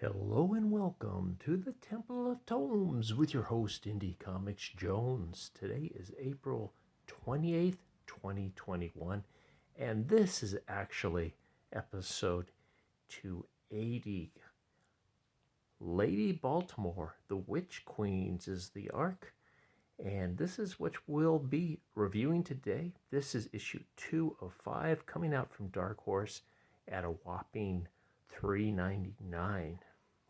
Hello and welcome to the Temple of Tomes with your host, Indie Comics Jones. Today is April 28th, 2021, and this is actually episode 280. Lady Baltimore, the Witch Queens is the arc, and this is what we'll be reviewing today. This is issue 2 of 5, coming out from Dark Horse at a whopping $3.99.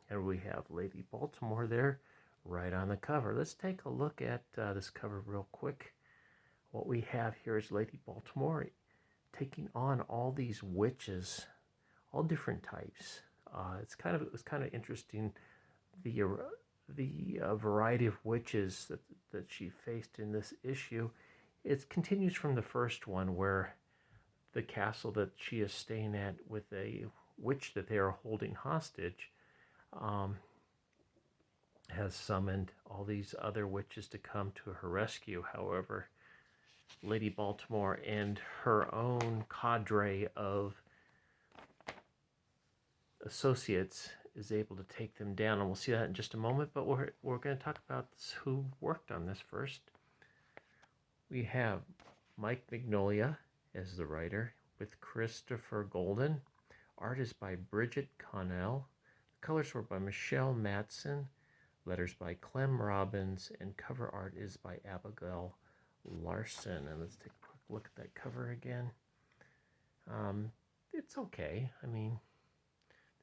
And we have Lady Baltimore there right on the cover. Let's take a look at this cover real quick. What we have here is Lady Baltimore taking on all these witches, all different types. It's kind of interesting, the variety of witches that she faced in this issue. It continues from the first one, where the castle that she is staying at with a witch that they are holding hostage has summoned all these other witches to come to her rescue. However, Lady Baltimore and her own cadre of associates is able to take them down, and we'll see that in just a moment. But we're going to talk about who worked on this first. We have Mike Mignola as the writer, with Christopher Golden. Art is by Bridget Connell. Colors were by Michelle Matson, letters by Clem Robbins, and cover art is by Abigail Larson. And let's take a quick look at that cover again. It's okay. I mean,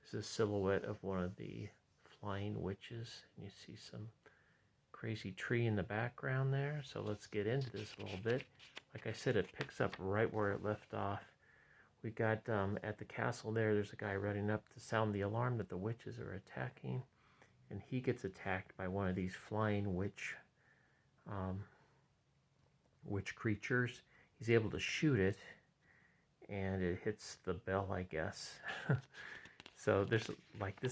this is a silhouette of one of the flying witches, and you see some crazy tree in the background there. So let's get into this a little bit. Like I said, it picks up right where it left off. We got at the castle there's a guy running up to sound the alarm that the witches are attacking, and he gets attacked by one of these flying witch creatures. He's able to shoot it, and it hits the bell, I guess. So this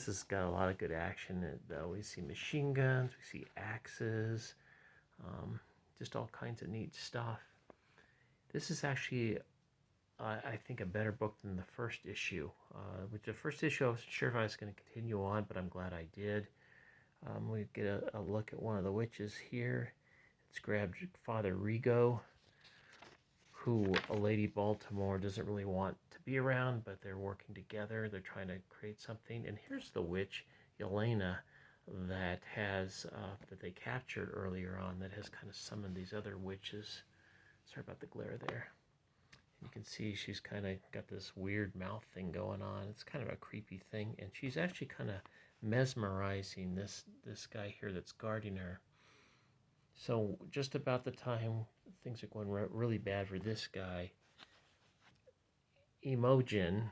has got a lot of good action in it, though. We see machine guns, we see axes, just all kinds of neat stuff. This is actually, I think, a better book than the first issue. With the first issue, I wasn't sure if I was going to continue on, but I'm glad I did. We get a look at one of the witches here. It's grabbed Father Rigo, who Lady Baltimore doesn't really want to be around, but they're working together. They're trying to create something. And here's the witch, Elena, that they captured earlier on, that has kind of summoned these other witches. Sorry about the glare there. You can see she's kind of got this weird mouth thing going on. It's kind of a creepy thing, and she's actually kind of mesmerizing this guy here that's guarding her. So just about the time things are going really bad for this guy, Imogen,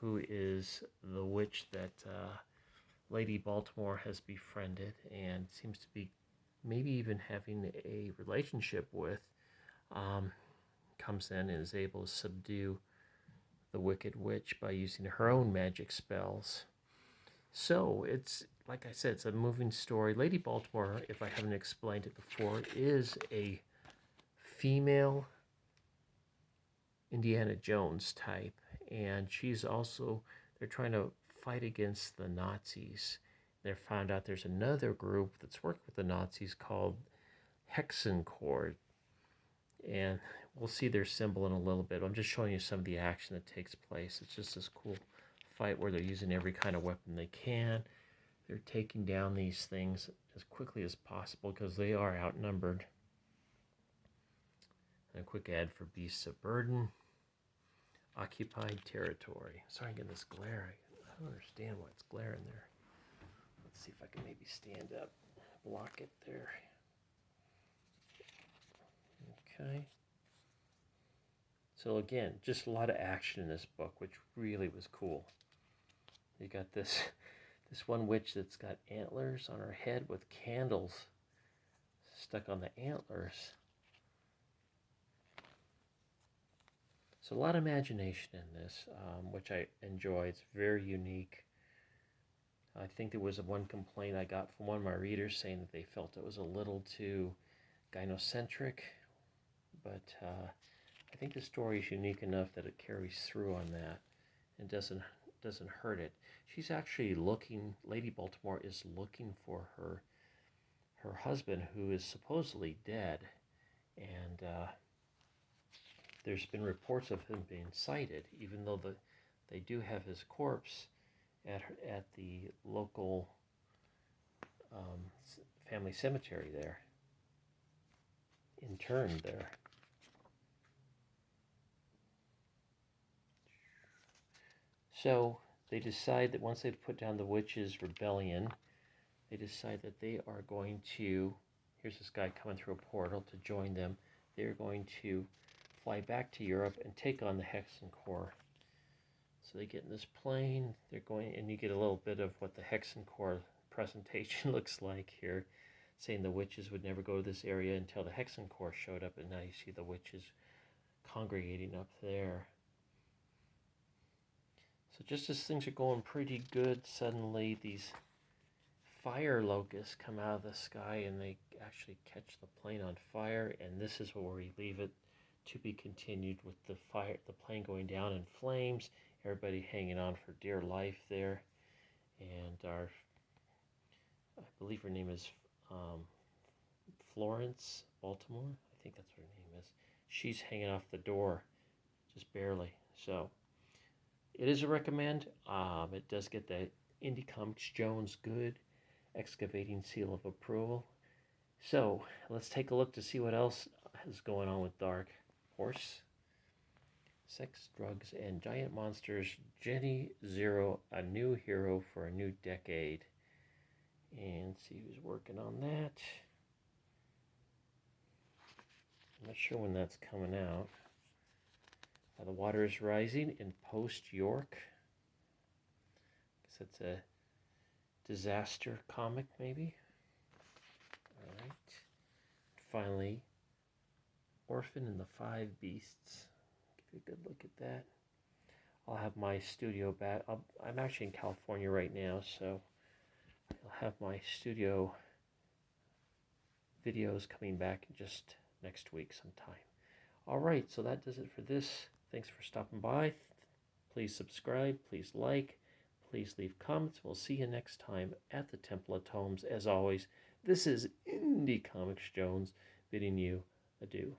who is the witch that Lady Baltimore has befriended and seems to be maybe even having a relationship with, comes in and is able to subdue the Wicked Witch by using her own magic spells. So it's, like I said, it's a moving story. Lady Baltimore, if I haven't explained it before, is a female Indiana Jones type, and she's also, they're trying to fight against the Nazis. They found out there's another group that's working with the Nazis called Hexenkorps, and we'll see their symbol in a little bit. I'm just showing you some of the action that takes place. It's just this cool fight where they're using every kind of weapon they can. They're taking down these things as quickly as possible because they are outnumbered. And a quick ad for Beasts of Burden. Occupied territory. Sorry, I'm getting this glare. I don't understand why it's glaring there. Let's see if I can maybe stand up, block it there. Okay. So again, just a lot of action in this book, which really was cool. You got this one witch that's got antlers on her head with candles stuck on the antlers. So a lot of imagination in this, which I enjoy. It's very unique. I think there was one complaint I got from one of my readers saying that they felt it was a little too gynocentric, but I think the story is unique enough that it carries through on that and doesn't doesn't hurt it. She's actually looking, Lady Baltimore is looking for her husband, who is supposedly dead. And there's been reports of him being sighted, even though they do have his corpse at the local family cemetery there, interned there. So they decide that once they've put down the witches' rebellion, they decide that they are going to, here's this guy coming through a portal to join them. They're going to fly back to Europe and take on the Hexenkorps. So they get in this plane, they're going, and you get a little bit of what the Hexenkorps presentation looks like here, saying the witches would never go to this area until the Hexenkorps showed up, and now you see the witches congregating up there. So just as things are going pretty good, suddenly these fire locusts come out of the sky and they actually catch the plane on fire, and this is where we leave it, to be continued, with the plane going down in flames, everybody hanging on for dear life there. And I believe her name is Florence Baltimore, I think that's what her name is. She's hanging off the door, just barely. So it is a recommend. It does get the Indie Comics Jones Good excavating seal of approval. So let's take a look to see what else is going on with Dark Horse. Sex, Drugs, and Giant Monsters. Jenny Zero, a new hero for a new decade. And see who's working on that. I'm not sure when that's coming out. The Water is Rising in Post York. I guess that's a disaster comic, maybe. All right. Finally, Orphan and the Five Beasts. Give you a good look at that. I'll have my studio back. I'm actually in California right now, so I'll have my studio videos coming back just next week sometime. All right, so that does it for this. Thanks for stopping by. Please subscribe, please like, please leave comments. We'll see you next time at the Temple of Tomes. As always, this is Indie Comics Jones bidding you adieu.